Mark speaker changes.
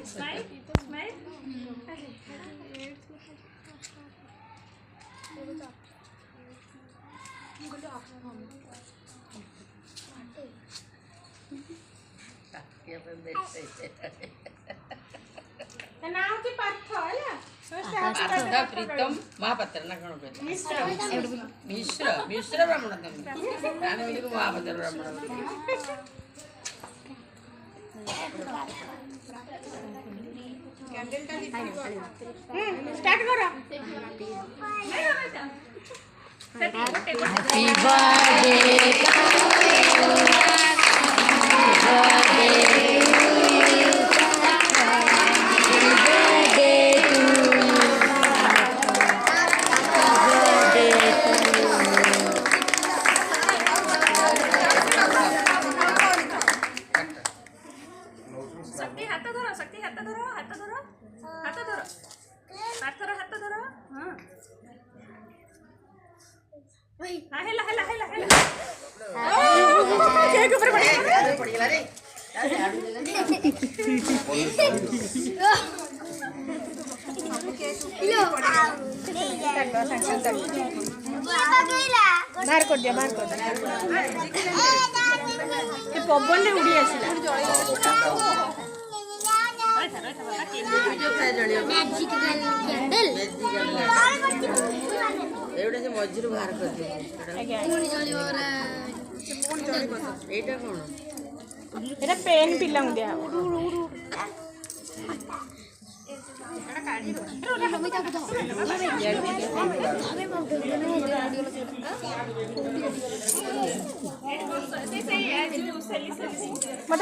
Speaker 1: Smile. Smile.
Speaker 2: प्रीतम महापात्र ना कौन मिश्र मिश्र ब्राह्मण महापात्र ब्राह्मण
Speaker 1: स्टार्ट करो
Speaker 3: Happy
Speaker 1: शक्ति हाथ धरो शक्ति हाथ धरो हाथ धरो हाथ धरो हाथ धरो हाथ धरो हाँ हेला हेला हेला हेला केक ऊपर पड़ेगा रे बाहर कर दिया पवन ने उड़ी आसिला
Speaker 2: मझिर बाहर कर
Speaker 1: पेन पिला दिया मत